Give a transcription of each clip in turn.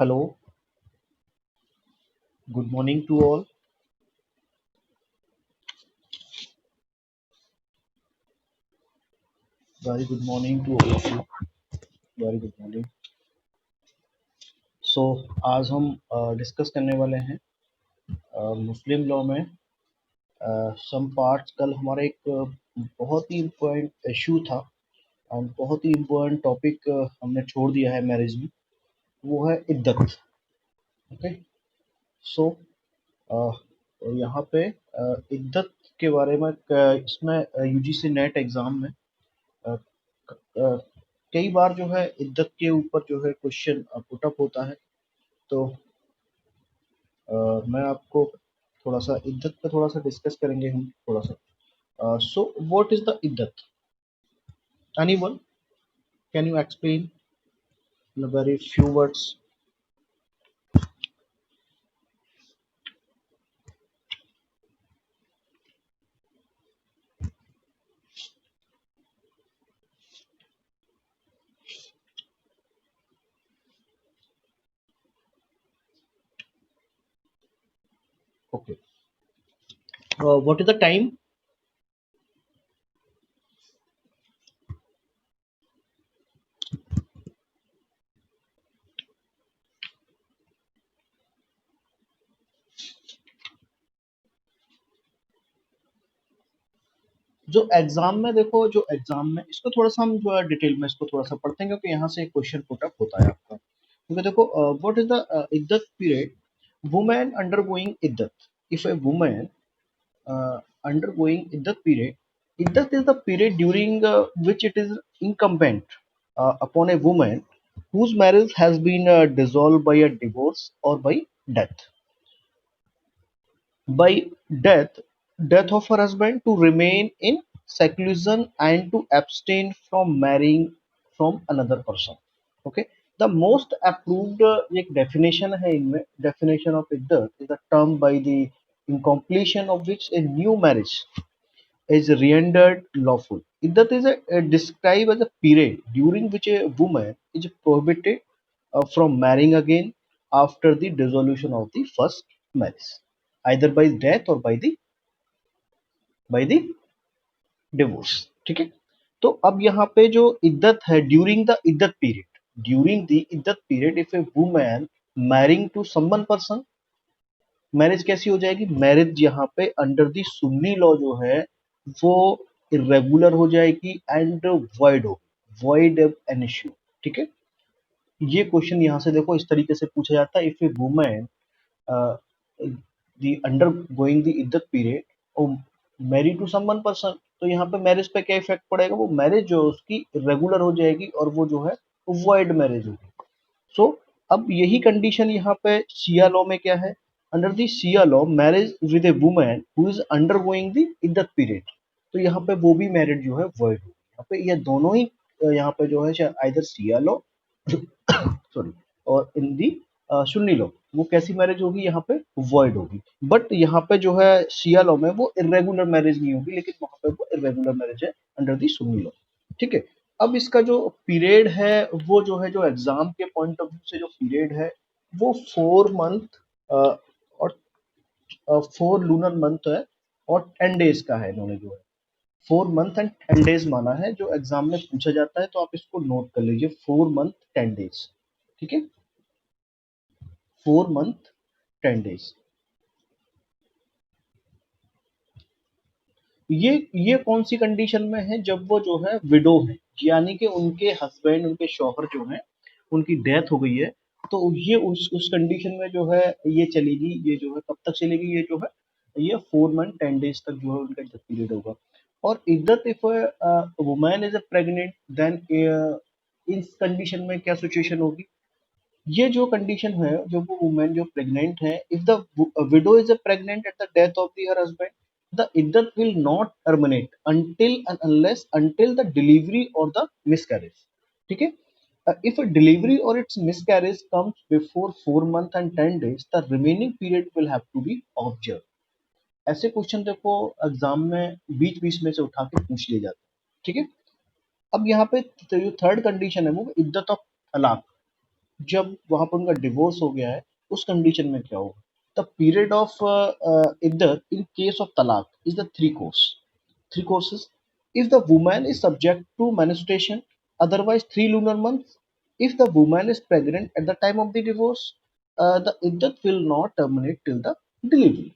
Hello, good morning to all. Very good morning to all of you. Very good morning. So आज हम discuss करने वाले हैं मुस्लिम law में सम पार्ट्स। कल हमारा एक बहुत ही इम्पोर्टेंट इशू था और बहुत ही इम्पोर्टेंट टॉपिक हमने छोड़ दिया है मैरिज में, वो है इद्दत। ओके, सो यहाँ पे इद्दत के बारे में इसमें यूजीसी नेट एग्ज़ाम में अ, अ, कई बार जो है इद्दत के ऊपर जो है क्वेश्चन पुट अप होता है। तो मैं आपको थोड़ा सा इद्दत पे थोड़ा सा डिस्कस करेंगे हम थोड़ा सा। So what is the iddat? Anyone can you explain in a very few words? Okay, what is the time? जो एग्जाम में देखो, जो एग्जाम में इसको थोड़ा सा हम जो है डिटेल में इसको थोड़ा सा पढ़ते हैं, क्योंकि यहाँ से क्वेश्चन पुट अप होता है आपका। क्योंकि देखो, what is the iddat period? Women undergoing iddat. If a women undergoing iddat period. Iddat is the period during which it is incumbent upon a woman whose marriage has been dissolved by a divorce or by death. By death, death of her husband, to remain in seclusion and to abstain from marrying from another person. Okay. The most approved एक definition है इनमें, definition of iddat is a term by the incompletion of which a new marriage is rendered lawful. Iddat is described as a period during which a woman is prohibited from marrying again after the dissolution of the first marriage, either by death or by the divorce. ठीक है, तो अब यहाँ पे जो इद्दत है, during the iddat period, during the iddat period if a woman marrying to someone person, marriage कैसी हो जाएगी? मैरिज यहाँ पे अंडर द सुन्नी लॉ जो है वो इरेगुलर हो जाएगी एंड वॉइड हो, वॉइड एन इश्यू। ठीक है, ये क्वेश्चन यहाँ से देखो इस तरीके से पूछा जाता है, if a woman the undergoing the iddat period और मैरिड टू समवन पर्सन, तो यहाँ पे मैरिज पे क्या इफेक्ट पड़ेगा? वो मैरिज जो है उसकी रेगुलर हो जाएगी और वो जो है वॉइड मैरिज होगी। सो अब यही कंडीशन यहाँ पे शिया लॉ में क्या है? Under the Shia law, marriage with a woman who is undergoing the iddat period, तो यहाँ पे वो भी मैरिज जो है वॉइड होगी। यहाँ पे ये दोनों ही यहाँ पे जो है आइदर शिया लॉ सॉरी और इन दी सुन्नी लॉ, वो कैसी मैरिज होगी? यहाँ पे वॉइड होगी। बट यहाँ पे जो है शिया लॉ में वो इरेगुलर मैरिज नहीं होगी, लेकिन वहां पे वो इरेगुलर मैरिज है अंडर दी सुन्नी लॉ। ठीक है, अब इसका जो पीरियड है वो जो है, जो एग्जाम के पॉइंट ऑफ व्यू से जो पीरियड है वो 4 मंथ और 4 लूनर मंथ है और 10 डेज का है। इन्होंने जो है 4 मंथ एंड 10 डेज माना है, जो एग्जाम में पूछा जाता है, तो आप इसको नोट कर लीजिए, 4 मंथ 10 डेज। ठीक है, 4 मंथ 10 डेज। ये कौन सी कंडीशन में है? जब वो जो है विडो है, यानी कि उनके हस्बैंड, उनके शौहर जो हैं उनकी डेथ हो गई है, तो ये उस कंडीशन में जो है ये चलेगी। ये जो है कब तक चलेगी? ये जो है ये 4 मंथ 10 डेज तक जो है उनका इद्दत पीरियड होगा। और इद्दत, if women is pregnant, then इस कंडीशन में क्या सिचुएशन होगी? ये जो कंडीशन है, जो वो वुमेन जो प्रेग्नेंट है, if the widow is pregnant at the death of the her husband, the iddat will not terminate until and unless until the delivery or the miscarriage. ठीक है, if a delivery or its miscarriage comes before 4 month and 10 days, the remaining period will have to be observed. ऐसे question देखो exam में बीच बीच में से उठा के पूछ लिए जाते हैं। ठीक है, अब यहाँ पे जो थर्ड कंडीशन है वो इद्दत ऑफ तलाक। जब वहां पर उनका डिवोर्स हो गया है, उस कंडीशन में क्या होगा? The period of iddat in case of talaq is the three courses. If the woman is subject to menstruation, otherwise 3 lunar months. If the woman is pregnant at the time of the divorce, the iddat will not terminate till the delivery.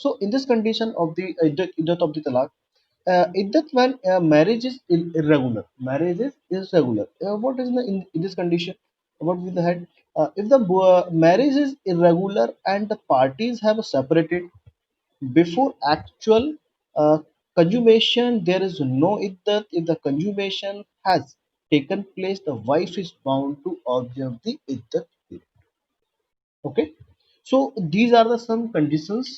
So, in this condition of the iddat of the talaq, iddat when marriage is irregular. Marriage is irregular. What is in this condition? What will the head? If the marriage is irregular and the parties have separated before actual uh, consummation, there is no iddat. If the consummation has taken place, the wife is bound to observe the iddat. Okay, so these are the some conditions.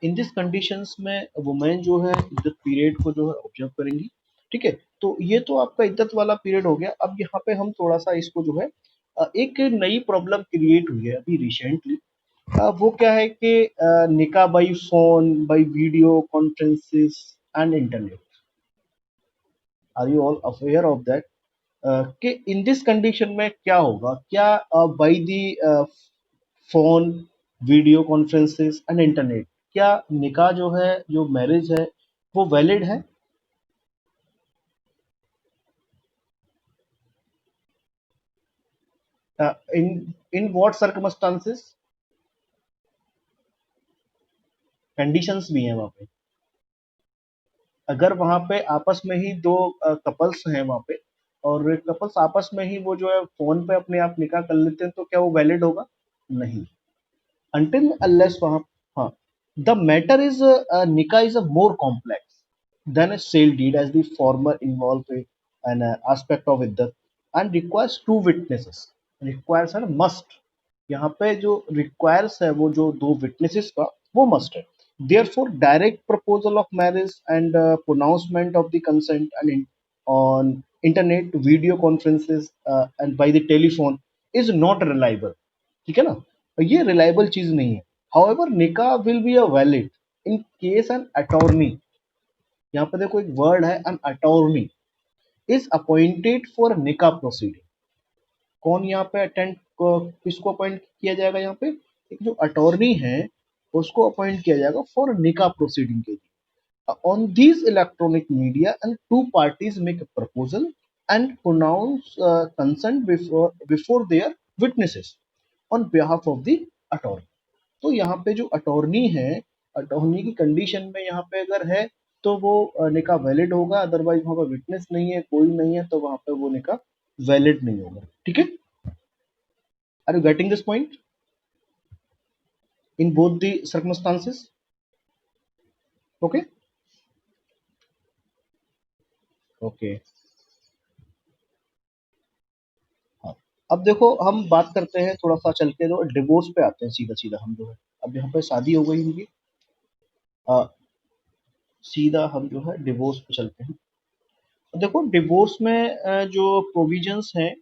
In this conditions में women जो है इद्दत period को जो है observe करेंगी। ठीक है, तो ये तो आपका इद्दत वाला पीरियड हो गया। अब यहाँ पे हम थोड़ा सा इसको जो है एक नई प्रॉब्लम क्रिएट हुई है अभी रिसेंटली। वो क्या है कि nikah by phone, by video conferences and internet. Are you all aware of that कि इन दिस कंडीशन में क्या होगा? क्या by the phone, video conferences and internet, क्या निकाह जो है, जो मैरिज है, वो वैलिड है? इन इन व्हाट सर्कमस्टांसेस? कंडीशंस भी हैं वहाँ पे। अगर वहाँ पे आपस में ही दो कपल्स हैं वहाँ पे, और कपल्स आपस में ही वो जो है फोन पे अपने आप निकाह कर लेते हैं, तो क्या वो वैलिड होगा? नहीं। until unless वहाँ, हाँ, the matter is nikah is a more complex than a sale deed, as the former involve an aspect of iddat and requires two witnesses, requires a must। यहाँ पे जो requires है वो जो दो witnesses का वो must है। Therefore, direct proposal of marriage and pronouncement of the consent and on internet, video conferences and by the telephone is not reliable। ठीक है ना? ये रिलायबल चीज नहीं है। However nikah will be a valid in case an attorney, यहाँ पे देखो एक वर्ड है an attorney is appointed for nikah proceeding. कौन यहाँ पे अटेंड, किसको अपॉइंट किया जाएगा? यहाँ पे एक जो अटॉर्नी है उसको अपॉइंट किया जाएगा फॉर निकाह प्रोसीडिंग के लिए। On this electronic media and two parties make a proposal and pronounce consent before their witnesses on behalf of the attorney. तो यहाँ पे जो अटॉर्नी है, अटॉर्नी की कंडीशन में यहाँ पे अगर है तो वो निकाह वैलिड होगा। अदरवाइज वहाँ पर विटनेस नहीं है, कोई नहीं है, तो वहाँ पे वो निकाह वैलिड नहीं होगा। ठीक है, are you getting this point? In both the circumstances. Okay, okay, हाँ। अब देखो हम बात करते हैं थोड़ा सा चल के, जो डिवोर्स पे आते हैं सीधा सीधा हम जो है। अब यहाँ पे शादी हो गई उनकी, अ, सीधा हम जो है डिवोर्स पे चलते हैं। देखो डिवोर्स में जो प्रोविजंस हैं,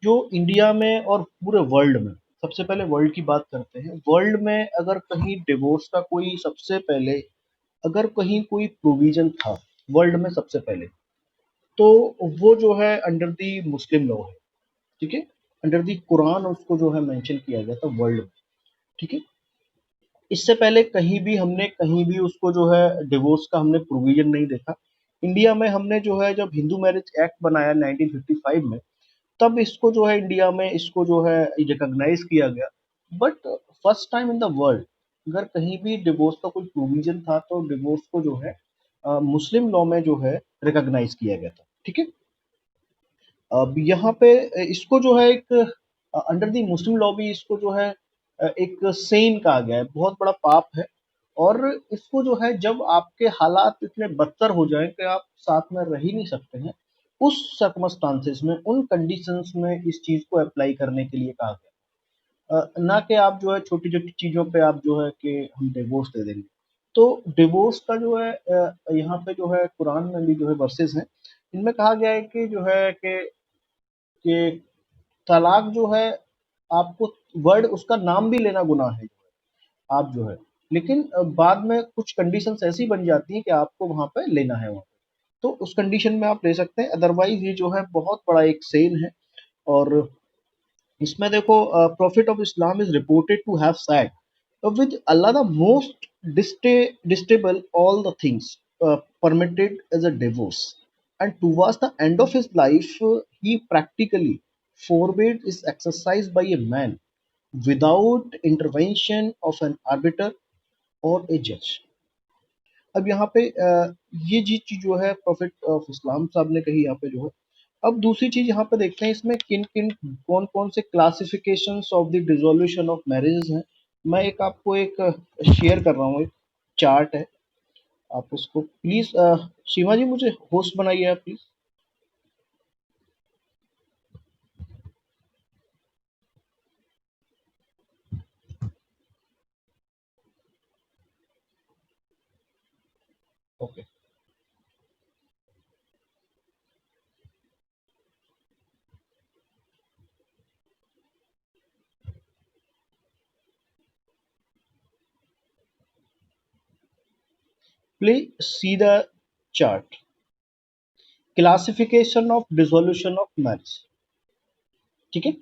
जो इंडिया में और पूरे वर्ल्ड में, सबसे पहले वर्ल्ड की बात करते हैं। वर्ल्ड में अगर कहीं डिवोर्स का कोई सबसे पहले, अगर कहीं कोई प्रोविजन था वर्ल्ड में सबसे पहले, तो वो जो है अंडर दी मुस्लिम लॉ है। ठीक है, अंडर दी कुरान उसको जो है मेंशन किया गया था वर्ल्ड में। ठीक है, इससे पहले कहीं भी हमने कहीं भी उसको जो है डिवोर्स का हमने प्रोविजन नहीं देखा। इंडिया में हमने जो है जब हिंदू मैरिज एक्ट बनाया 1955 में, तब इसको जो है इंडिया में इसको जो है रिकॉग्नाइज किया गया। But first time in the world अगर कहीं भी डिवोर्स का कोई प्रोविजन था, तो डिवोर्स को जो है मुस्लिम लॉ में जो है रिकॉग्नाइज किया गया था। ठीक है, अब यहाँ पे इसको जो है एक अंडर द मुस्लिम लॉ भी इसको जो है एक सेन कहा गया है, बहुत बड़ा पाप है। और इसको जो है जब आपके हालात इतने बदतर हो जाएं कि आप साथ में रह ही नहीं सकते हैं, उस सर्कमस्टांसेस में, उन कंडीशंस में इस चीज को अप्लाई करने के लिए कहा गया। ना कि आप जो है छोटी छोटी चीजों पे आप जो है कि हम डिवोर्स दे देंगे। तो डिवोर्स का जो है यहाँ पे जो है कुरान में भी जो है वर्सेस हैं, इनमें कहा गया है कि जो है कि तलाक जो है, आपको वर्ड उसका नाम भी लेना गुनाह है आप जो है। लेकिन बाद में कुछ कंडीशंस ऐसी बन जाती हैं कि आपको वहां पे लेना है वहां, तो उस कंडीशन में आप ले सकते हैं। अदरवाइज ये जो है बहुत बड़ा एक सेन है। और इसमें देखो prophet of Islam is reported to have said with Allah the most distable all the things permitted as a divorce, and towards the end of his life he practically forbade its exercise by a man without intervention of an arbiter or a judge. अब यहाँ पे ये चीज जो है profit of इस्लाम साहब ने कही यहाँ पे जो है। अब दूसरी चीज यहाँ पे देखते हैं इसमें किन किन कौन कौन से classifications of the dissolution of marriages हैं। मैं एक आपको एक शेयर कर रहा हूँ, एक चार्ट है, आप उसको प्लीज शिवा जी मुझे होस्ट बनाइए आप please. Okay, please see the chart, classification of dissolution of marriage. ठीक है,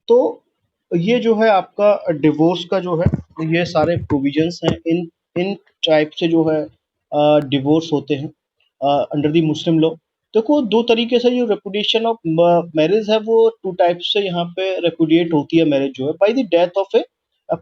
तो ये जो है आपका डिवोर्स का जो है, ये सारे प्रोविजंस हैं, इन इन टाइप से जो है डिवोर्स होते हैं अंडर द मुस्लिम लॉ। देखो दो तरीके से जो रेपुडिएशन ऑफ मैरिज है वो टू टाइप से यहाँ पे रेपुडिएट होती है मैरिज जो है, by the death of a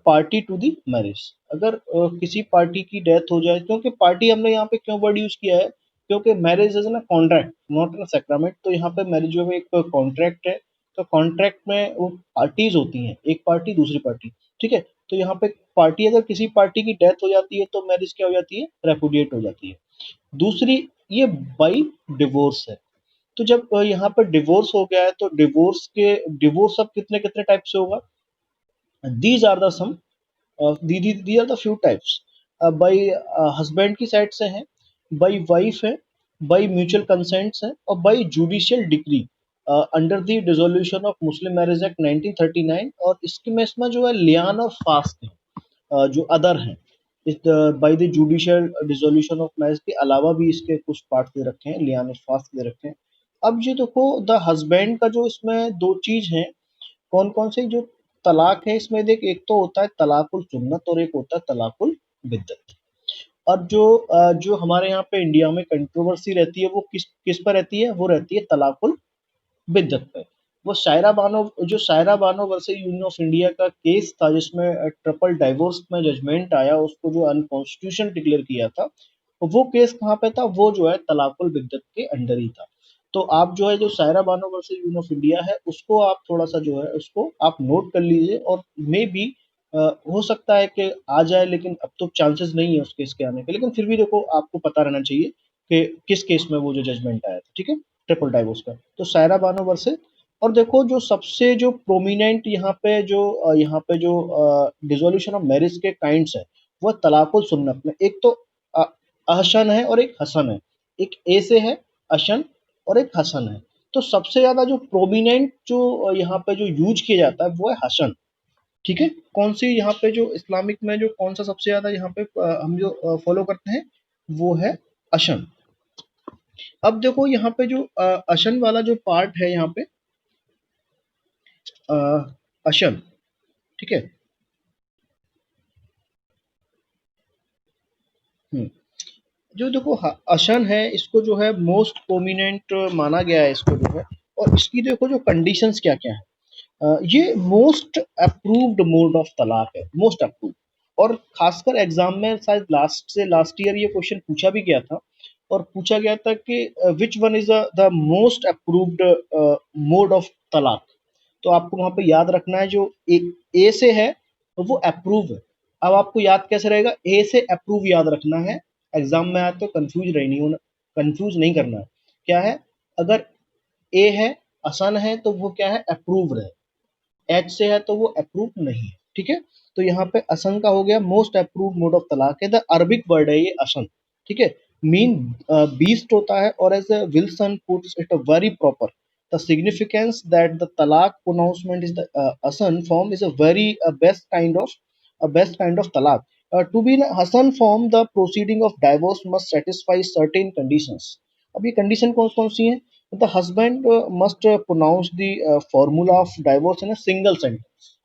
party to the marriage. अगर किसी पार्टी की डेथ हो जाए, क्योंकि पार्टी हमने यहाँ पे क्यों वर्ड यूज किया है, क्योंकि मैरिज इज ना कॉन्ट्रैक्ट नॉट एन सेक्रामेंट, तो यहाँ पे मैरिज जो है एक कॉन्ट्रैक्ट है। तो कॉन्ट्रैक्ट में वो पार्टीज होती हैं, एक पार्टी दूसरी पार्टी। ठीक है, तो यहाँ पे पार्टी, अगर किसी पार्टी की डेथ हो जाती है तो मैरिज क्या हो जाती है, रेपुडिएट हो जाती है। दूसरी, ये बाई डिवोर्स है। तो जब यहाँ पर डिवोर्स हो गया है तो डिवोर्स अब कितने कितने टाइप से होगा, these are the some, the are the few types. By husband की साइड से है, बाई वाइफ है, बाई म्यूचुअल कंसेंट्स है, और by judicial decree under the dissolution of Muslim marriage act 1939। और इसमें जो है लियान और फास्ट है, जो अदर हैं इस by the judicial dissolution of marriage के अलावा भी इसके कुछ पार्ट दे रखे हैं, लियान और फास्ट दे रखे हैं। अब ये देखो द हस्बैंड का जो इसमें दो चीज हैं, कौन कौन से जो तलाक है इसमें देख, एक तो होता है तलाकुल सुन्नत और एक होता है तलाकुल बिद्दत। और जो हमारे यहाँ पे इंडिया में कंट्रोवर्सी रहती है वो किस किस पर रहती है, वो रहती है तलाकुल बिद्दत पे। वो Shayara Bano versus union of India का केस था जिसमें ट्रिपल डाइवोर्स में जजमेंट आया, उसको जो अनकॉन्स्टिट्यूशन डिक्लेयर किया था, वो केस कहाँ पे था, वो जो है तलाकुल बिद्दत के अंडर ही था। तो आप जो है जो Shayara Bano versus union of India है उसको आप थोड़ा सा जो है उसको आप नोट कर लीजिए, और मे बी हो सकता है कि आ जाए, लेकिन अब तो चांसेस नहीं है उस केस के आने के, लेकिन फिर भी देखो आपको पता रहना चाहिए कि किस केस में वो जो जजमेंट आया था। ठीक है, ट्रिपल डाइवोर्स का, तो सायरा बानो वर्सेस। और देखो जो सबसे जो प्रोमिनेंट यहाँ पे जो डिसोल्यूशन ऑफ मैरिज के काइंड्स है, वो तलाकुल सुन्नत में एक तो अ, अहसन है और एक हसन है। एक ए से है अशन, और एक हसन है। तो सबसे ज्यादा जो प्रोमिनेंट जो यहाँ पे जो यूज किया जाता है वो है हसन। ठीक है, कौन सी यहाँ पे जो इस्लामिक में जो कौन सा सबसे ज्यादा यहाँ पे हम जो फॉलो करते हैं वो है अशन। अब देखो यहाँ पे जो अशन वाला जो पार्ट है यहाँ पे अ, अशन, ठीक है। हम्म, जो देखो अशन है इसको जो है मोस्ट प्रोमिनेंट माना गया है इसको जो है। और इसकी देखो जो कंडीशंस क्या क्या है, ये मोस्ट अप्रूव्ड मोड ऑफ तलाक है, मोस्ट अप्रूव्ड। और खासकर एग्जाम में शायद लास्ट ईयर ये क्वेश्चन पूछा भी गया था, और पूछा गया था कि which one is the most approved mode of तलाक। तो आपको वहां पे याद रखना है जो ए से है तो वो अप्रूव है। अब आपको याद कैसे रहेगा, ए से अप्रूव याद रखना है, एग्जाम में आए तो कंफ्यूज नहीं होना, कंफ्यूज नहीं करना है। क्या है, अगर ए है आसान है तो वो क्या है, अप्रूव है। एच से है तो वो अप्रूव नहीं है। ठीक है, तो यहाँ पे असन का हो गया मोस्ट अप्रूव मोड ऑफ तलाक है, द अरबिक वर्ड है ये असन। ठीक है, मीन बीस्ट होता है, और as Wilson puts it a very proper the significance that the talaq pronouncement is the hasan form is a very best kind of talaq. To be in a hasan form the proceeding of divorce must satisfy certain conditions. अब ये condition कौन कौन सी हैं, The husband must pronounce the formula of divorce in a single sentence.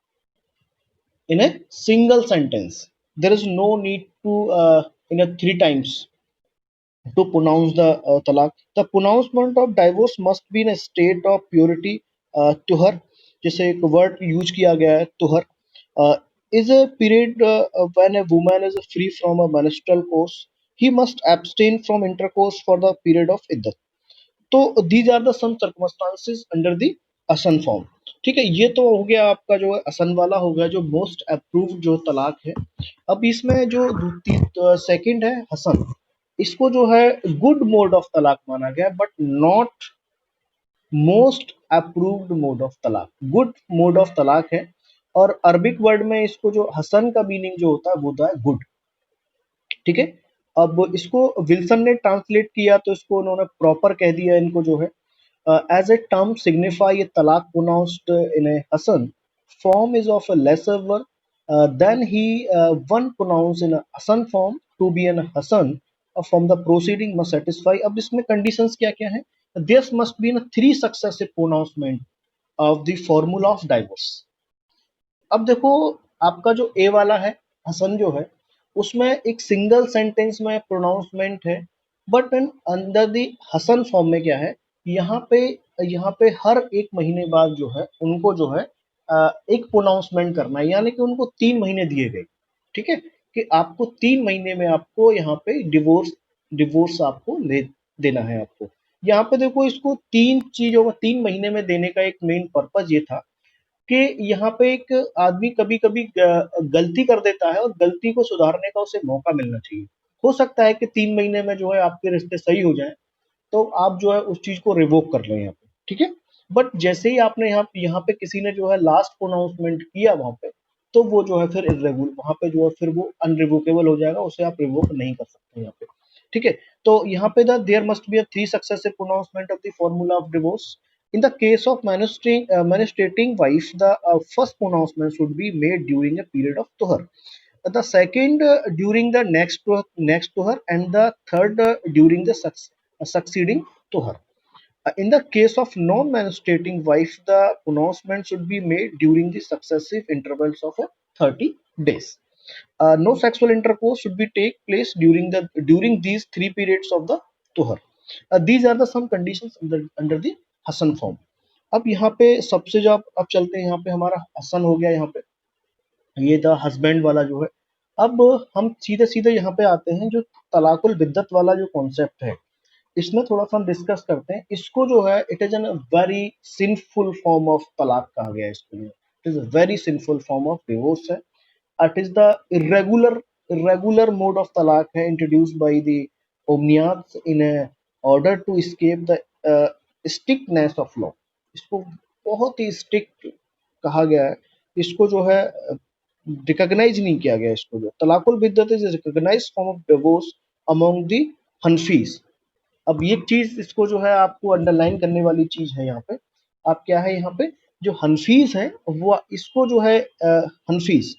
In a single sentence, there is no need to in a three times to pronounce the talaq. The pronouncement of divorce must be in a state of purity. तुहर जैसे एक word use किया गया है तुहर is a period when a woman is free from a menstrual course. He must abstain from intercourse for the period of iddat. तो these are the some circumstances under the ahsan form. ठीक है, ये तो हो गया आपका जो है असन वाला हो गया जो मोस्ट अप्रूव्ड जो तलाक है। अब इसमें जो सेकंड है हसन, इसको जो है गुड मोड ऑफ तलाक माना गया but not most approved mode of तलाक। गुड मोड ऑफ तलाक है और अरबिक वर्ड में इसको जो हसन का मीनिंग जो होता है वो होता है गुड। ठीक है, अब इसको विल्सन ने ट्रांसलेट किया तो इसको उन्होंने प्रॉपर कह दिया इनको जो है as a term signify a talaq pronounced in a hasan form is of a lesser one than he one pronounced in a hasan form to be an hasan from the proceeding must satisfy। अब इसमें conditions क्या क्या है? There must be a three successive pronouncement of the formula of divorce। अब देखो आपका जो ए वाला है हसन जो है उसमें एक सिंगल सेंटेंस में प्रोनाउंसमेंट है but under the hasan form में क्या है, यहाँ पे यहाँ पे हर एक महीने बाद जो है उनको जो है एक प्रोनाउंसमेंट करना है, यानी कि उनको 3 महीने दिए गए। ठीक है, कि आपको 3 महीने में आपको यहाँ पे डिवोर्स डिवोर्स आपको ले देना है आपको। यहाँ पे देखो इसको 3 चीजों में 3 महीने में देने का एक मेन पर्पज ये था कि यहाँ पे एक आदमी कभी-कभी गलती कर देता है और गलती को सुधारने का उसे मौका मिलना चाहिए। हो सकता है कि 3 महीने में जो है आपके रिश्ते सही हो जाएँ, तो आप जो है उस चीज़ को रिवोक कर लें यहाँ पे, ठीक है? बट जैसे ही आपने यहाँ यहाँ पे किसी ने जो है लास्ट प्रोनाउंसमेंट किया वहाँ पे, तो वो जो है फिर वहाँ पे जो है फिर वो अनरिवोकेबल हो जाएगा, उसे आप रिवोक नहीं कर सकते यहाँ पे, ठीक है? तो यहाँ पे the there must be a 3 successive pronouncement of the formula of divorce. In the case of menstruating wife, the first pronouncement should be made during a period of tuhar. The second during the next tuhar, and the third during the succeeding tuhar. In the case of non-menstruating wife, the pronouncement should be made during the successive intervals of 30 days. No sexual intercourse should be take place during these 3 periods of the tuhar. These are the some conditions under the hasan form. अब यहाँ पे सबसे जो अब चलते हैं, यहाँ पे हमारा हसन हो गया, यहाँ पे ये था हस्बैंड वाला जो है। अब हम सीधे सीधे यहाँ पे आते हैं जो तलाकुल बिद्दत वाला जो कॉन्सेप्ट है, इसमें थोड़ा सा हम डिस्कस करते हैं। इसको जो है it is an very sinful form of talaq कहा गया है इसको। It is a very sinful form of divorce है। It is the irregular mode of talaq है introduced by the Omniyats in a order to escape the strictness of law। इसको बहुत ही strict कहा गया है। इसको जो है रिकॉग्नाइज नहीं किया गया। इसको जो talaqul biddat is recognized form of divorce among the Hanafis. अब ये चीज इसको जो है आपको अंडरलाइन करने वाली चीज है यहाँ पे। आप क्या है यहाँ पे जो हनफीज है वो इसको जो है हनफीज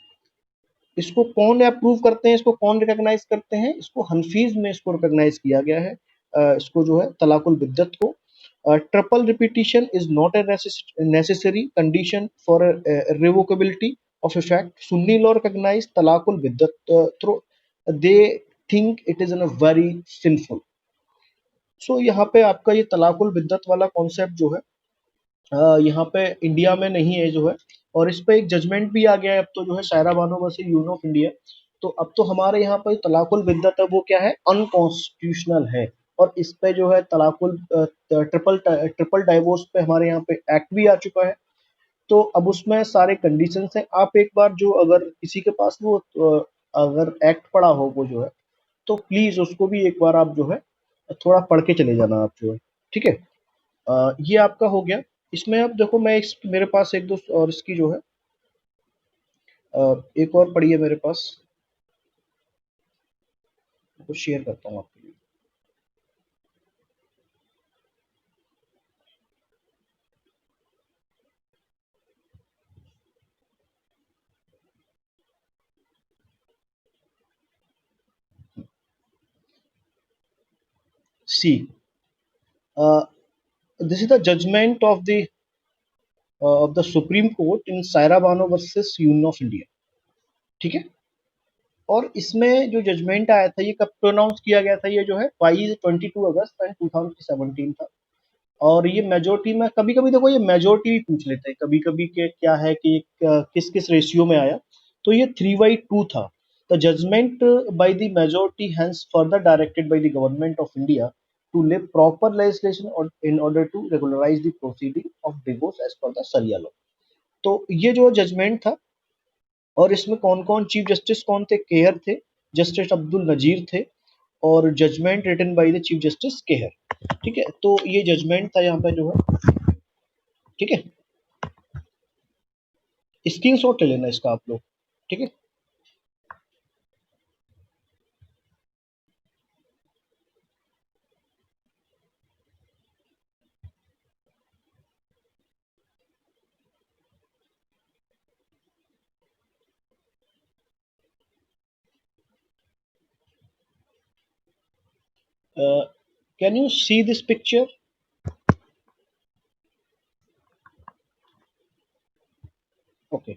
इसको कौन अप्रूव करते हैं, इसको कौन रिकॉग्नाइज करते हैं, इसको हनफीज में इसको रिकॉग्नाइज किया गया है। इसको जो है तलाकुल बिद्दत को triple repetition is not a necessary condition for revocability of effect. Sunni law recognize talaqul biddat through they think it is an very sinful. So यहाँ पे आपका ये तलाकुल बिद्दत वाला कॉन्सेप्ट जो है यहाँ पे इंडिया में नहीं है जो है, और इस पे एक जजमेंट भी आ गया है अब तो जो है शायरा बानो वसी यूनियन ऑफ इंडिया। तो अब तो हमारे यहाँ पर तलाकुल बिद्दत है वो क्या है, अनकॉन्स्टिट्यूशनल है। और इस पे जो है तलाकुल ट्रिपल ट्रिपल डाइवोर्स पे हमारे यहाँ पे एक्ट भी आ चुका है। तो अब उसमें सारे कंडीशंस हैं। आप एक बार जो अगर किसी के पास वो अगर एक्ट पड़ा हो वो जो है, तो प्लीज उसको भी एक बार आप जो है थोड़ा पढ़ के चले जाना आप जो है, ठीक है। ये आपका हो गया। इसमें अब देखो मैं मेरे पास एक दो और इसकी जो है एक और पड़ी है मेरे पास, तो शेयर करता हूँ आपके लिए। See this is the judgment of the supreme court in Shayara Bano versus union of India. ठीक है। और इसमें जो जजमेंट आया था ये कब प्रोनाउंस किया गया था, ये जो है 22 अगस्त 2017 था। और ये मेजोरिटी में, कभी कभी देखो ये मेजोरिटी भी पूछ लेते हैं कभी कभी के क्या है कि किस किस रेशियो में आया। तो ये 3/2 था। The judgment by the majority hence further directed by the Government of India to lay proper legislation in order to regularize the proceeding of divorce as per the Sharia law. तो ये जो जजमेंट था, और इसमें कौन कौन चीफ जस्टिस कौन थे, केहर थे, जस्टिस अब्दुल नजीर थे, और judgment written by the chief justice Khehar. ठीक है, तो ये जजमेंट था यहाँ पे जो है। ठीक है, स्क्रीन शॉट ले लेना इसका आप लोग। ठीक है। Can you see this picture? Okay.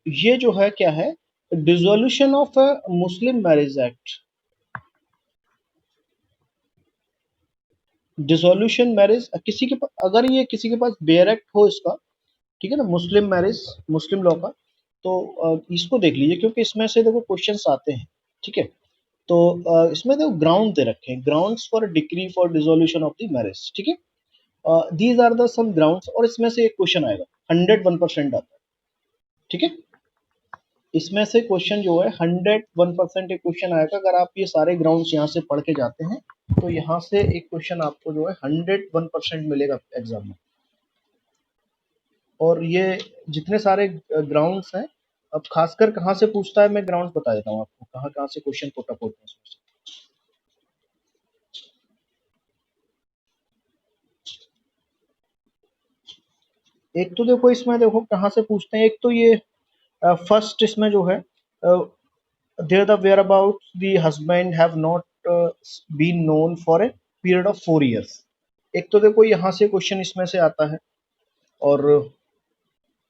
ये जो है क्या है, dissolution of Muslim marriage act, dissolution marriage किसी के अगर ये किसी के पास बेयर एक्ट हो इसका, ठीक है ना, मुस्लिम मैरिज, मुस्लिम लॉ का, तो इसको देख लीजिए क्योंकि इसमें से देखो क्वेश्चंस आते हैं। ठीक है। तो इसमें देखो ग्राउंड दे रखे हैं, grounds for decree for dissolution of the marriage. ठीक है। These are the some grounds, और इसमें से एक क्वेश्चन आएगा, 101% आता है। ठीक है। इसमें से क्वेश्चन जो है 101% एक क्वेश्चन आएगा। अगर आप ये सारे ग्राउंड्स यहाँ से पढ़ के जाते हैं तो यहाँ से एक क्वेश्चन आपको जो है 101% मिलेगा एग्जाम में। और ये जितने सारे ग्राउंड्स हैं, अब खासकर कहाँ से पूछता है, मैं ग्राउंड्स बता देता हूँ आपको, कहाँ कहाँ से क्वेश्चन पुट अप होते हैं इसमें से। एक तो देखो इसमें देखो कहाँ से पूछते हैं, एक तो ये फर्स्ट इसमें जो है, there the whereabouts the husband have not been known for a period of 4 years। एक तो देखो यहाँ से क्वेश्चन इसमें से आता है। और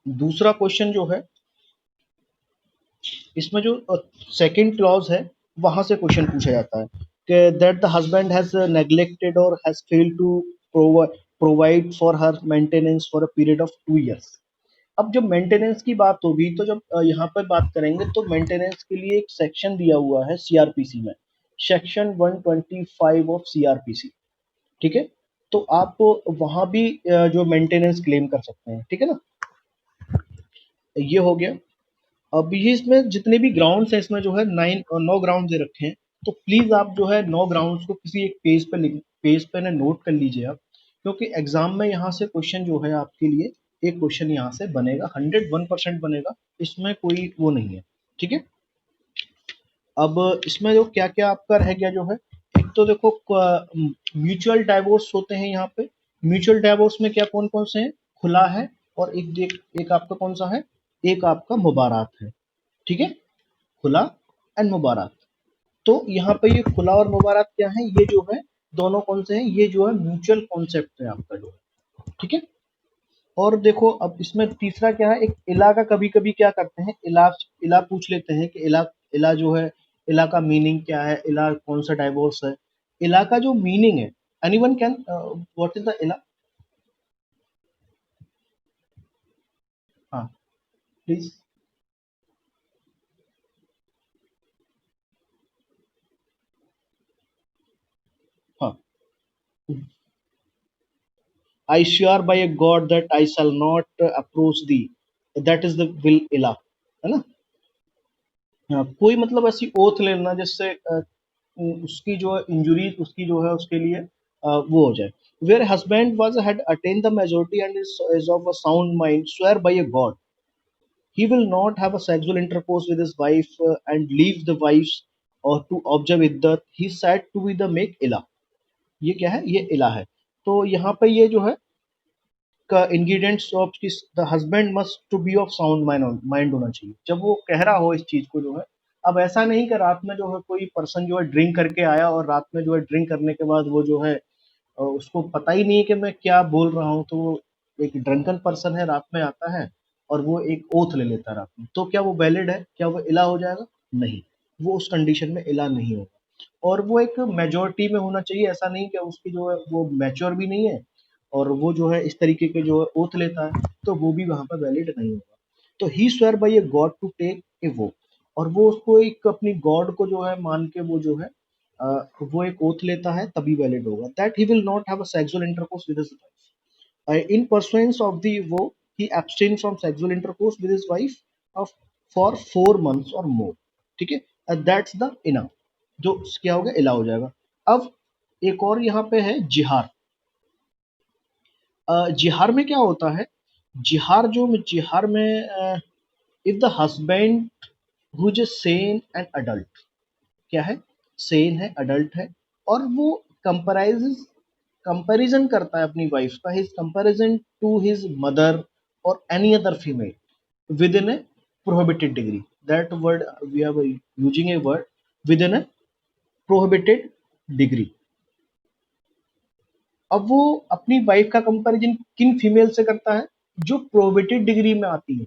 दूसरा क्वेश्चन जो है, इसमें जो सेकंड क्लॉज है वहां से क्वेश्चन पूछा जाता है कि that the husband has neglected और has failed to provide for her maintenance for a period of 2 years। अब जब मेंटेनेंस की बात होगी तो जब यहाँ पर बात करेंगे तो मेंटेनेंस के लिए एक सेक्शन दिया हुआ है सीआरपीसी में, सेक्शन 125 ऑफ सीआरपीसी। ठीक है। तो आप वहां भी जो मेंटेनेंस क्लेम कर सकते हैं। ठीक है ना, ये हो गया। अब ये इसमें जितने भी ग्राउंड्स हैं इसमें जो है 9 ग्राउंड दे रखे हैं। तो प्लीज आप जो है 9 ग्राउंड्स को किसी एक पेज पे पेज पे ना नोट कर लीजिए आप, क्योंकि एग्जाम में यहाँ से क्वेश्चन जो है आपके लिए एक क्वेश्चन यहाँ से बनेगा, 101% बनेगा, इसमें कोई वो नहीं है। ठीक है। अब इसमें जो क्या क्या आपका रह गया जो है, एक तो देखो म्यूचुअल डाइवोर्स होते हैं यहाँ पे। म्यूचुअल डाइवोर्स में क्या कौन कौन से हैं, खुला है, और एक आपका कौन सा है, एक आपका मुबारात है। ठीक है, खुला एंड मुबारात। तो यहाँ पे ये खुला और मुबारात क्या है, ये जो है दोनों कौन से हैं, ये जो है म्यूचुअल कॉन्सेप्ट है आपका जो है। ठीक है। और देखो अब इसमें तीसरा क्या है, एक इला का कभी कभी क्या करते हैं, इला इला पूछ लेते हैं कि इला इला जो है, इला का मीनिंग क्या है, इला कौन सा डाइवोर्स है। इला का जो मीनिंग है, anyone can, what is the ila? हाँ, प्लीज। हाँ, I sure by a god that I shall not approach thee, that is the will इला, है ना। हाँ, कोई मतलब ऐसी ओथ लेना जिससे उसकी जो इंजुरी उसकी जो है उसके लिए वो हो जाए। Where husband was had attain the majority and is of a sound mind swear by a god he will not have a sexual intercourse with his wife and leave the wives or to observe iddat, he said to be the make ilah। ये क्या है, ये इला है। तो यहाँ पे ये जो है का ingredients of the husband must to be of sound mind होना चाहिए जब वो कह रहा हो इस चीज को जो है। अब ऐसा नहीं कि रात में जो है कोई पर्सन जो है ड्रिंक करके आया और रात में जो है ड्रिंक करने के बाद वो जो है उसको पता ही नहीं है कि मैं क्या बोल रहा हूँ, तो वो एक ड्रंकन पर्सन है, रात में आता है और वो एक ओथ ले लेता है रात में, तो क्या वो वैलिड है? क्या वो इला हो जाएगा? नहीं, वो उस कंडीशन में इला नहीं होगा। और वो एक मेजोरिटी में होना चाहिए, ऐसा नहीं कि उसकी जो है वो मैच्योर भी नहीं है और वो जो है इस तरीके के जो है ओथ लेता है, तो वो भी वहाँ पे वैलिड नहीं होगा। तो he swear by a god to take a vow, और वो उसको एक अपनी गॉड को जो है मान के वो जो है वो एक ओथ लेता है, तभी वैलिड होगा। That he will not have a sexual intercourse with his wife, in pursuance of the vow he abstain from sexual intercourse with his wife of for 4 months और मोर। ठीक है, दैट्स द इनफ, जो क्या हो गया, इला हो जाएगा। अब एक और यहाँ पे है जिहार। जिहार में क्या होता है? जिहार में if the husband who is Sen and adult, क्या है, सेन है, अडल्ट है, और वो कंपेराइजेस कंपैरिजन करता है अपनी वाइफ का, his comparison to his mother और any other female within a prohibited degree. That word we are using a word within a prohibited degree. अब वो अपनी वाइफ का कंपैरिजन किन फीमेल से करता है? जो प्रोहिबिटेड डिग्री में आती है,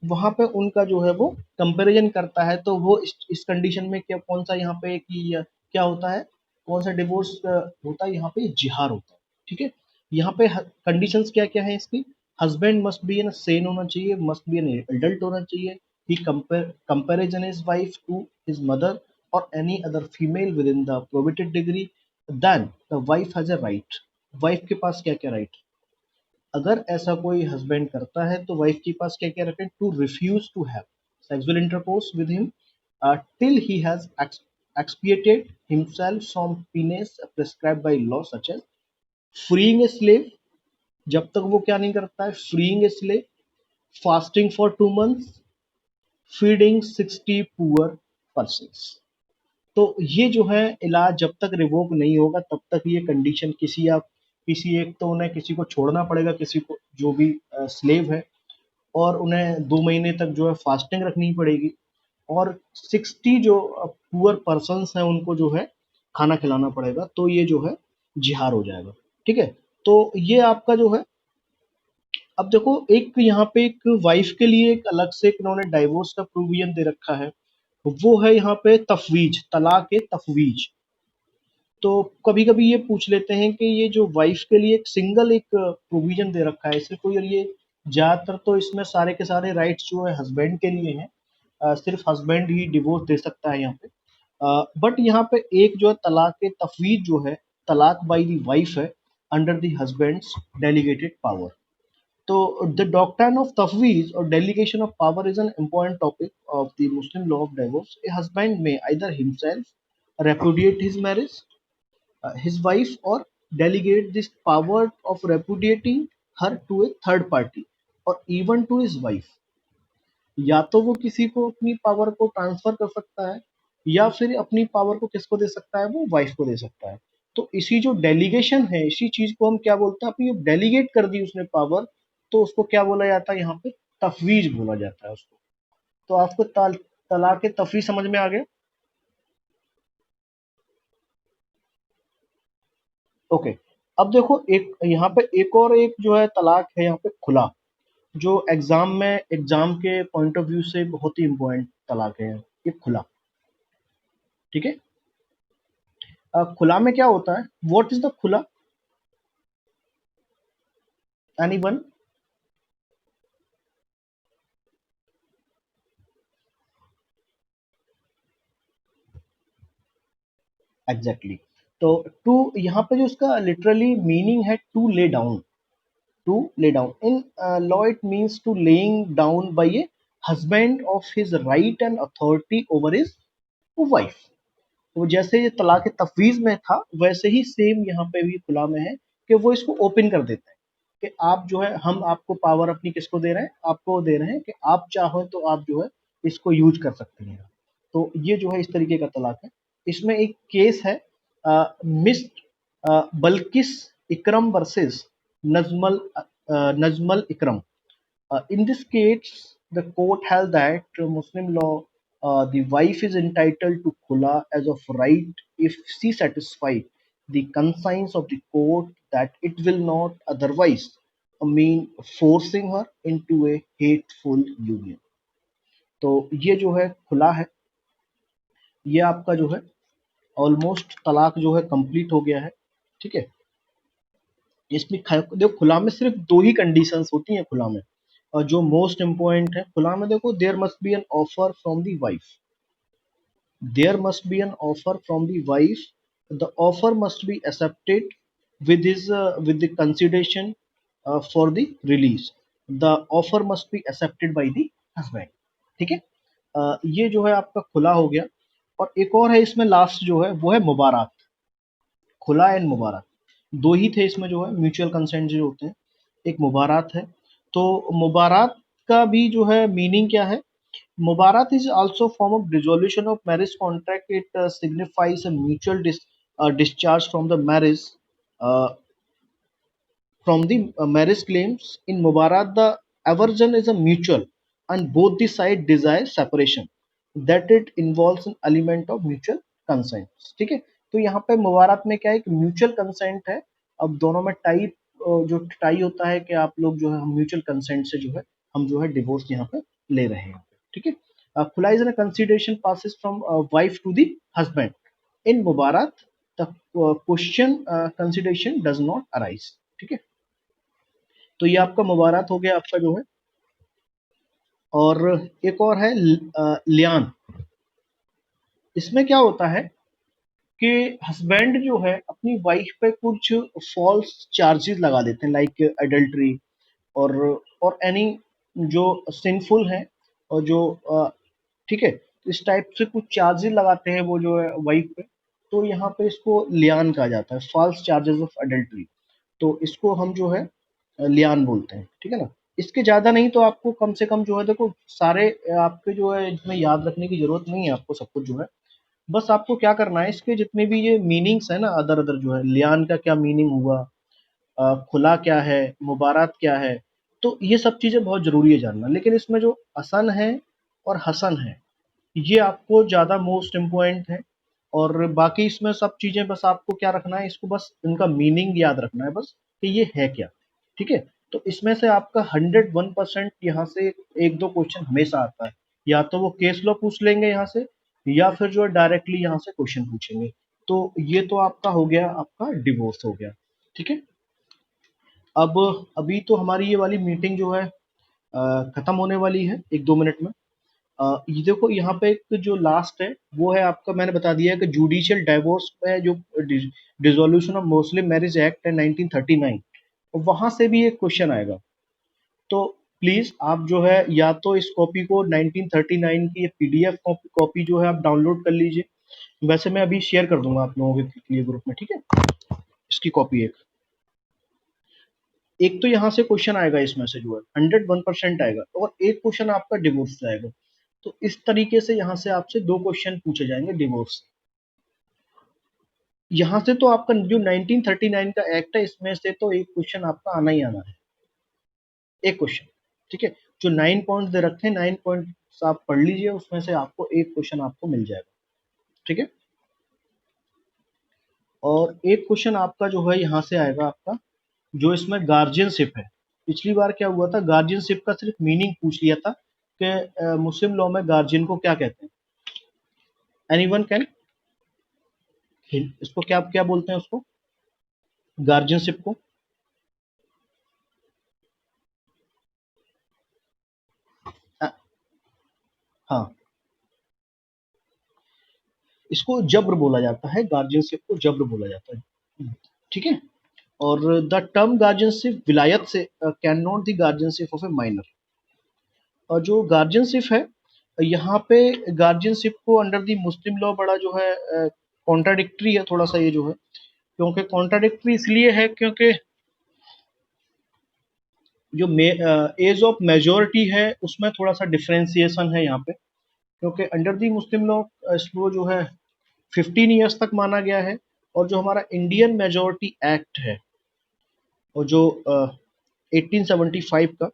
वहां पे उनका जो है वो कंपैरिजन करता है। तो वो इस कंडीशन में क्या, कौन सा यहाँ पे कि क्या होता है, कौन सा डिवोर्स होता है? यहाँ पे जिहार होता है। ठीक है, यहाँ पे कंडीशंस क्या क्या है इसकी? Husband must be an sane होना चाहिए, मस्ट बी एन एडल्ट होना चाहिए, he comparison his wife to his mother और any other female within the prohibited degree, then the wife has a right. Wife के पास क्या क्या right? अगर ऐसा कोई हस्बैंड करता है तो वाइफ के पास क्या क्या रखें? To refuse to have sexual intercourse with him till he has expiated himself from penance prescribed by law such as freeing a slave, जब तक वो क्या नहीं करता है, freeing a slave, fasting for 2 months, feeding 60 poor persons। तो ये जो है इलाज जब तक रिवोक नहीं होगा तब तक ये कंडीशन किसी, आप किसी एक, तो उन्हें किसी को छोड़ना पड़ेगा, किसी को जो भी स्लेव है, और उन्हें 2 महीने तक जो है फास्टिंग रखनी पड़ेगी, और 60 जो पुअर पर्सन्स हैं उनको जो है खाना खिलाना पड़ेगा, तो ये जो है जिहार हो जाएगा। ठीक है, तो ये आपका जो है, अब देखो एक यहाँ पे एक वाइफ के लिए एक अलग से एक इन्होंने डाइवोर्स का प्रोविजन दे रखा है, वो है यहाँ पे तफवीज, तलाक ए तफवीज। तो कभी कभी ये पूछ लेते हैं कि ये जो वाइफ के लिए एक सिंगल एक प्रोविजन दे रखा है सिर्फ कोई, और ये ज्यादातर तो इसमें सारे के सारे राइट्स जो है हस्बैंड के लिए हैं, सिर्फ हस्बैंड ही डिवोर्स दे सकता है यहाँ पे। बट यहाँ पे एक जो है तलाक के तफवीज जो है, तलाक बाई दी वाइफ है, under the husband's delegated power. तो द डॉक्ट्रिन ऑफ तफवीज और delegation of power is an important topic of the Muslim law of divorce. A husband में either himself repudiate his marriage, his wife, or delegate this power of repudiating her to a third party or even to his wife। या तो वो किसी को अपनी power को transfer कर सकता है, या फिर अपनी पावर को किसको दे सकता है? वो वाइफ को दे सकता है। तो इसी जो डेलीगेशन है, इसी चीज को हम क्या बोलते हैं, अपनी डेलीगेट कर दी उसने पावर, तो उसको क्या बोला जाता है यहाँ पे? तफवीज बोला जाता है उसको। तो आपको तलाक तफवीज समझ में आ गया? ओके, अब देखो एक यहाँ पे एक और एक जो है तलाक है यहाँ पे खुला, जो एग्जाम के पॉइंट ऑफ व्यू से बहुत ही इंपॉर्टेंट तलाक है ये खुला। ठीक है, खुला में क्या होता है? What is the khula? Anyone? Exactly. तो टू यहाँ पे जो उसका लिटरली मीनिंग है, to lay down. To lay down in law it means to laying down by a husband of his right and authority over his wife. वो जैसे ये तलाक तफवीज में था, वैसे ही सेम यहाँ पे भी खुला में है कि वो इसको ओपन कर देते हैं कि आप जो है, हम आपको पावर अपनी किसको दे रहे हैं? आपको दे रहे हैं कि आप चाहो तो आप जो है इसको यूज कर सकते हैं। तो ये जो है इस तरीके का तलाक है। इसमें एक केस है Miss Balkis Ikram versus Najmal Najmal Ikram. In this case, the court held that Muslim law, the wife is entitled to khula as of right if she satisfies the conscience of the court that it will not otherwise mean forcing her into a hateful union. तो ये जो है खुला है, ये आपका जो है ऑलमोस्ट तलाक जो है कंप्लीट हो गया है। ठीक है, इसमें देखो खुला में सिर्फ दो ही कंडीशंस होती हैं खुला में, और जो मोस्ट इम्पोर्टेंट है खुला में, देखो there must be an offer from the wife, there must be an offer from the wife. The offer must be accepted with the consideration for the release. The offer must be accepted by the husband. ठीक है, ये जो है आपका खुला हो गया। और एक और है इसमें लास्ट जो है वो है मुबारात। खुला एंड मुबारात दो ही थे इसमें जो है म्यूचुअल कंसेंट जो होते हैं, एक मुबारात है। तो मुबारात का भी जो है मीनिंग क्या है? Mubarak is also a form of dissolution of marriage contract. It signifies a mutual discharge uh, from the marriage claims. In Mubarak, the aversion is a mutual, and both the side desire separation. That it involves an element of mutual consent. ठीक है, तो यहाँ पे मुबारक में क्या है कि mutual consent है। अब दोनों में टाई जो टाई होता है कि आप लोग जो है हम म्यूचुअल कंसेंट से जो है हम जो है डिवोर्स यहाँ पे ले रहे हैं। ठीक है, खुला is an consideration passes from wife to the husband. In Mubarak the question consideration does not arise. ठीक है, तो ये आपका मुबारक हो गया आपका जो है। और एक और है लियान। इसमें क्या होता है कि हस्बैंड जो है अपनी वाइफ पे कुछ फॉल्स चार्जेस लगा देते हैं, लाइक एडल्ट्री और एनी जो सिंफुल है, और जो ठीक है, इस टाइप से कुछ चार्जेस लगाते हैं वो जो है वाइफ पे। तो यहाँ पे इसको लियान कहा जाता है, फॉल्स चार्जेस ऑफ एडल्ट्री। तो इसको हम जो है लियान बोलते हैं। ठीक है ना, इसके ज़्यादा नहीं तो आपको कम से कम जो है देखो सारे आपके जो है इसमें याद रखने की ज़रूरत नहीं है आपको सब कुछ जो है। बस आपको क्या करना है, इसके जितने भी ये मीनिंग्स है ना अदर अदर जो है, लियान का क्या मीनिंग हुआ, खुला क्या है, मुबारात क्या है, तो ये सब चीज़ें बहुत ज़रूरी है जानना। लेकिन इसमें जो असन है और हसन है ये आपको ज़्यादा मोस्ट इम्पोर्टेंट है। और बाकी इसमें सब चीज़ें बस आपको क्या रखना है, इसको बस इनका मीनिंग याद रखना है बस कि ये है क्या। ठीक है, तो इसमें से आपका 101% यहाँ से एक दो क्वेश्चन हमेशा आता है, या तो वो केस लॉ पूछ लेंगे यहाँ से, या फिर जो है डायरेक्टली यहाँ से क्वेश्चन पूछेंगे। तो ये तो आपका हो गया, आपका डिवोर्स हो गया। ठीक है, अब अभी तो हमारी ये वाली मीटिंग जो है खत्म होने वाली है 1-2 मिनट में। ये देखो यहाँ पे एक जो लास्ट है वो है आपका, मैंने बता दिया है कि जुडिशियल डाइवोर्स में जो dissolution of Muslim marriage act है 1939, वहां से भी एक क्वेश्चन आएगा। तो प्लीज आप जो है या तो इस कॉपी को 1939 की पीडीएफ कॉपी जो है आप डाउनलोड कर लीजिए। वैसे मैं अभी शेयर कर दूंगा आप लोगों के लिए ग्रुप में। ठीक है, इसकी कॉपी एक एक तो यहाँ से क्वेश्चन आएगा, इसमें से जो है 101% आएगा, और एक क्वेश्चन आपका डिवोर्स से आएगा। तो इस तरीके से यहाँ से आपसे दो क्वेश्चन पूछे जाएंगे डिवोर्स। यहाँ से तो आपका जो 1939 का एक्ट है इसमें से तो एक क्वेश्चन आपका आना ही आना है, एक क्वेश्चन। ठीक है, जो 9 पॉइंट दे रखे हैं 9 पॉइंट आप पढ़ लीजिए, उसमें से आपको एक क्वेश्चन आपको मिल जाएगा। ठीक है, और एक क्वेश्चन आपका जो है यहाँ से आएगा आपका, जो इसमें गार्जियनशिप है। पिछली बार क्या हुआ था, गार्जियनशिप का सिर्फ मीनिंग पूछ लिया था कि मुस्लिम लॉ में गार्जियन को क्या कहते हैं। एनीवन कैन, इसको क्या क्या बोलते हैं उसको, गार्जियनशिप को? अ, हाँ, इसको जब्र बोला जाता है, गार्जियनशिप को जब्र बोला जाता है। ठीक है, और द टर्म गार्जियनशिप विलायत से can not the guardianship of A minor. और जो गार्जियनशिप है यहाँ पे, गार्जियनशिप को अंडर दी मुस्लिम लॉ बड़ा जो है कॉन्ट्राडिक्टरी है थोड़ा सा ये जो है। क्योंकि कॉन्ट्राडिक्टरी इसलिए है क्योंकि जो एज ऑफ मेजोरिटी है उसमें थोड़ा सा डिफ्रेंसिएशन है यहाँ पे। क्योंकि अंडर दी मुस्लिम लॉ वो जो है 15 ईयर्स तक माना गया है, और जो हमारा इंडियन मेजोरिटी एक्ट है और जो 1875 का,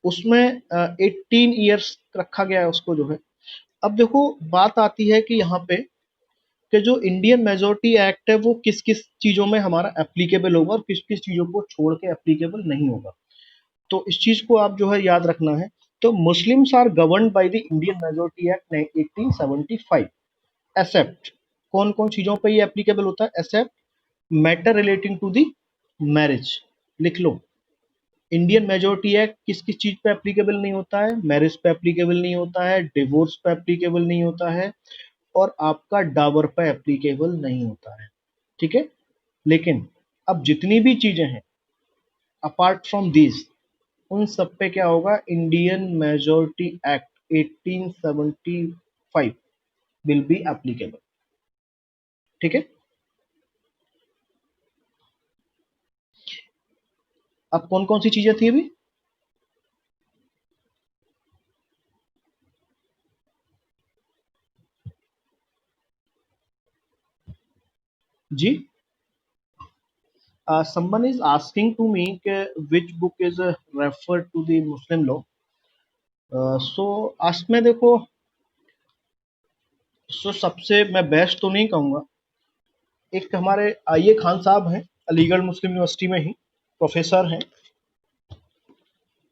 उसमें 18 ईयर्स रखा गया है उसको जो है। अब देखो बात आती है कि यहाँ पे कि जो इंडियन मेजोरिटी एक्ट है वो किस किस चीज़ों में हमारा एप्लीकेबल होगा और किस किस चीज़ों को छोड़ के एप्लीकेबल नहीं होगा। तो इस चीज़ को आप जो है याद रखना है। तो Muslims are governed by the Indian majority act 1875 except कौन कौन चीज़ों पर ये एप्लीकेबल होता है, except matter relating to the marriage. लिख लो, इंडियन मेजोरिटी एक्ट किस किस चीज पे एप्लीकेबल नहीं होता है, मैरिज पे एप्लीकेबल नहीं होता है, डिवोर्स पे एप्लीकेबल नहीं होता है, और आपका डावर पे एप्लीकेबल नहीं होता है। ठीक है, लेकिन अब जितनी भी चीजें हैं अपार्ट फ्रॉम दिस, उन सब पे क्या होगा, Indian majority act 1875 will be applicable. ठीक है, अब कौन कौन सी चीजें थी अभी? जी, someone is asking to me which book is referred to the Muslim law. So ask में देखो, सो सबसे मैं बेस्ट तो नहीं कहूँगा, एक हमारे आईए खान साहब हैं, अलीगढ़ मुस्लिम यूनिवर्सिटी में ही प्रोफेसर हैं,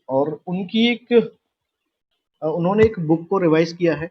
और उनकी एक उन्होंने एक बुक को रिवाइज किया है,